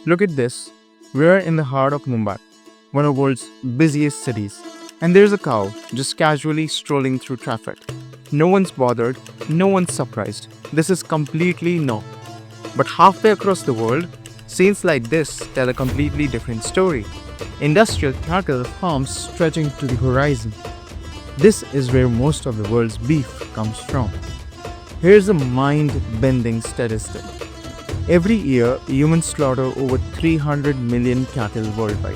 Look at this. We're in the heart of Mumbai, one of the world's busiest cities. And there's a cow just casually strolling through traffic. No one's bothered, no one's surprised. This is completely normal. But halfway across the world, scenes like this tell a completely different story. Industrial cattle farms stretching to the horizon. This is where most of the world's beef comes from. Here's a mind-bending statistic. Every year, humans slaughter over 300 million cattle worldwide.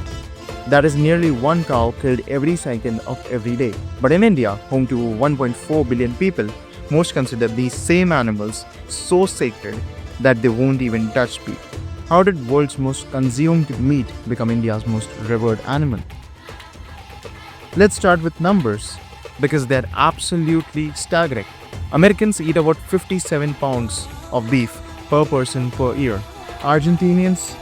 That is nearly one cow killed every second of every day. But in India, home to 1.4 billion people, most consider these same animals so sacred that they won't even touch beef. How did world's most consumed meat become India's most revered animal? Let's start with numbers, because they're absolutely staggering. Americans eat about 57 pounds of beef per person per year. Argentinians,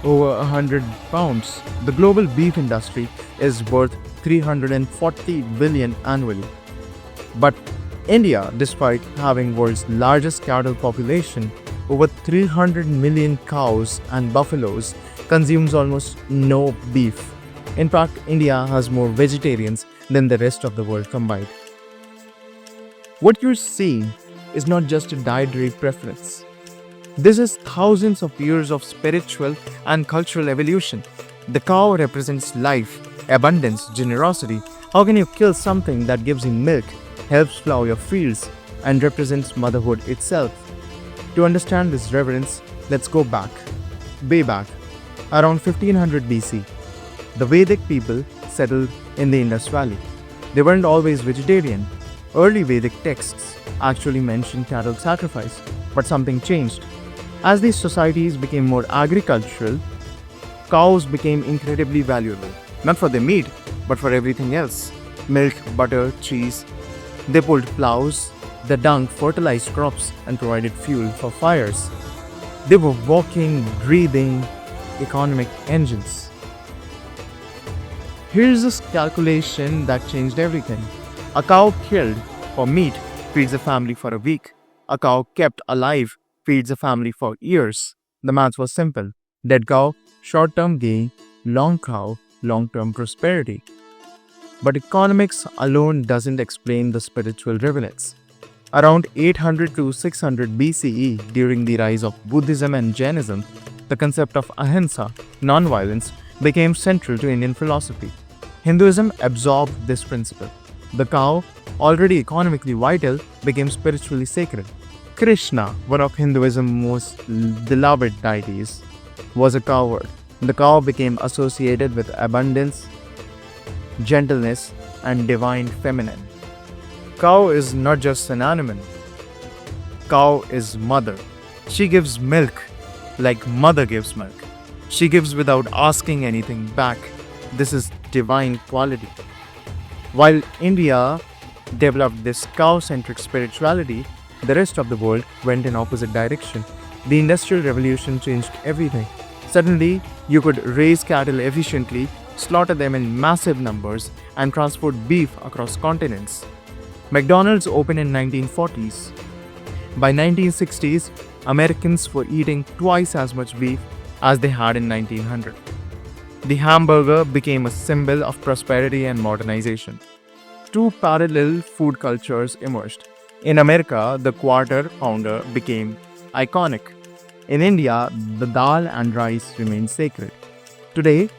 over 100 pounds. The global beef industry is worth 340 billion annually. But India, despite having world's largest cattle population, over 300 million cows and buffaloes, consumes almost no beef. In fact, India has more vegetarians than the rest of the world combined. What you're seeing is not just a dietary preference. This is thousands of years of spiritual and cultural evolution. The cow represents life, abundance, generosity. How can you kill something that gives you milk, helps plow your fields, and represents motherhood itself? To understand this reverence, let's go back, way back, around 1500 BC. The Vedic people settled in the Indus Valley. They weren't always vegetarian. Early Vedic texts actually mentioned cattle sacrifice, but something changed. As these societies became more agricultural, cows became incredibly valuable, not for their meat, but for everything else. Milk, butter, cheese. They pulled plows, the dung fertilized crops and provided fuel for fires. They were walking, breathing, economic engines. Here's a calculation that changed everything. A cow killed for meat feeds a family for a week. A cow kept alive feeds a family for years. The math was simple. Dead cow, short-term gain. Long cow, long-term prosperity. But economics alone doesn't explain the spiritual relevance. Around 800 to 600 BCE, during the rise of Buddhism and Jainism, the concept of ahimsa, non-violence, became central to Indian philosophy. Hinduism absorbed this principle. The cow, already economically vital, became spiritually sacred. Krishna, one of Hinduism's most beloved deities, was a coward. The cow became associated with abundance, gentleness, and divine feminine. Cow is not just an animal. Cow is mother. She gives milk like mother gives milk. She gives without asking anything back. This is divine quality. While India developed this cow-centric spirituality, the rest of the world went in opposite direction. The Industrial Revolution changed everything. Suddenly, you could raise cattle efficiently, slaughter them in massive numbers, and transport beef across continents. McDonald's opened in 1940s. By 1960s, Americans were eating twice as much beef as they had in 1900. The hamburger became a symbol of prosperity and modernization. Two parallel food cultures emerged. In America, the quarter pounder became iconic. In India, the dal and rice remain sacred. Today,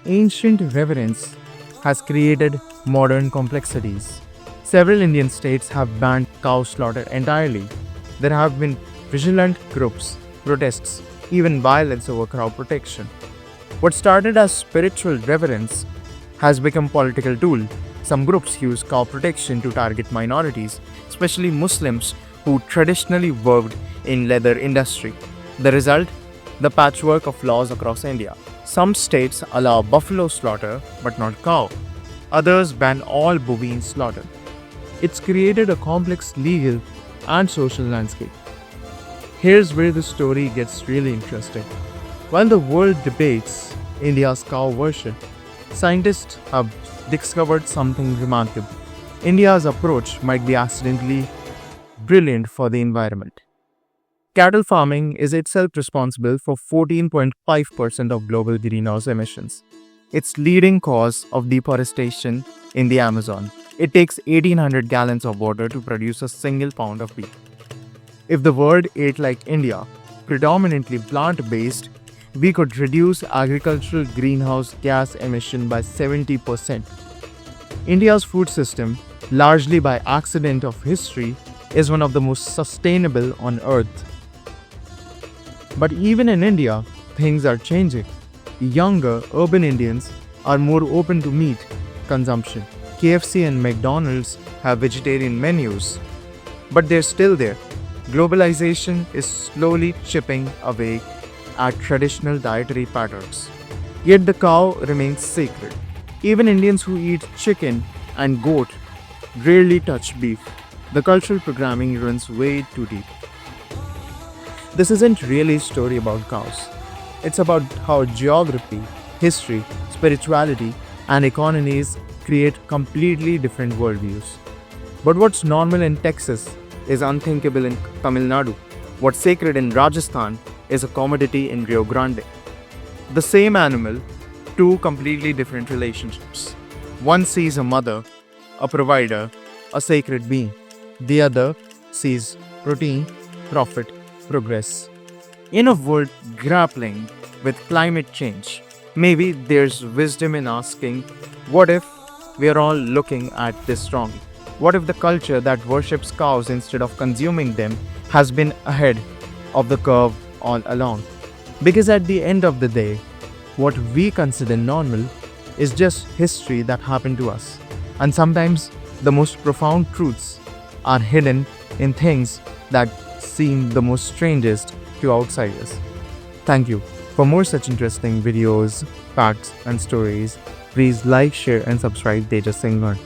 ancient reverence has created modern complexities. Several Indian states have banned cow slaughter entirely. There have been vigilant groups, protests, even violence over cow protection. What started as spiritual reverence has become a political tool. Some groups use cow protection to target minorities, especially Muslims who traditionally worked in leather industry. The result? The patchwork of laws across India. Some states allow buffalo slaughter but not cow. Others ban all bovine slaughter. It's created a complex legal and social landscape. Here's where the story gets really interesting. While the world debates India's cow worship, scientists have discovered something remarkable. India's approach might be accidentally brilliant for the environment. Cattle farming is itself responsible for 14.5% of global greenhouse emissions. It's leading cause of deforestation in the Amazon. It takes 1800 gallons of water to produce a single pound of beef. If the world ate like India, predominantly plant-based, we could reduce agricultural greenhouse gas emission by 70%. India's food system, largely by accident of history, is one of the most sustainable on earth. But even in India, things are changing. Younger urban Indians are more open to meat consumption. KFC and McDonald's have vegetarian menus, but they're still there. Globalization is slowly chipping away at traditional dietary patterns. Yet the cow remains sacred. Even Indians who eat chicken and goat rarely touch beef. The cultural programming runs way too deep. This isn't really a story about cows. It's about how geography, history, spirituality, and economies create completely different worldviews. But what's normal in Texas is unthinkable in Tamil Nadu. What's sacred in Rajasthan is a commodity in Rio Grande. The same animal, two completely different relationships. One sees a mother, a provider, a sacred being. The other sees routine, profit, progress. In a world grappling with climate change, maybe there's wisdom in asking, what if we are all looking at this wrong? What if the culture that worships cows instead of consuming them has been ahead of the curve all along? Because at the end of the day, what we consider normal is just history that happened to us. And sometimes the most profound truths are hidden in things that seem the most strangest to outsiders. Thank you. For more such interesting videos, facts, and stories, please like, share, and subscribe Tejas Singhar.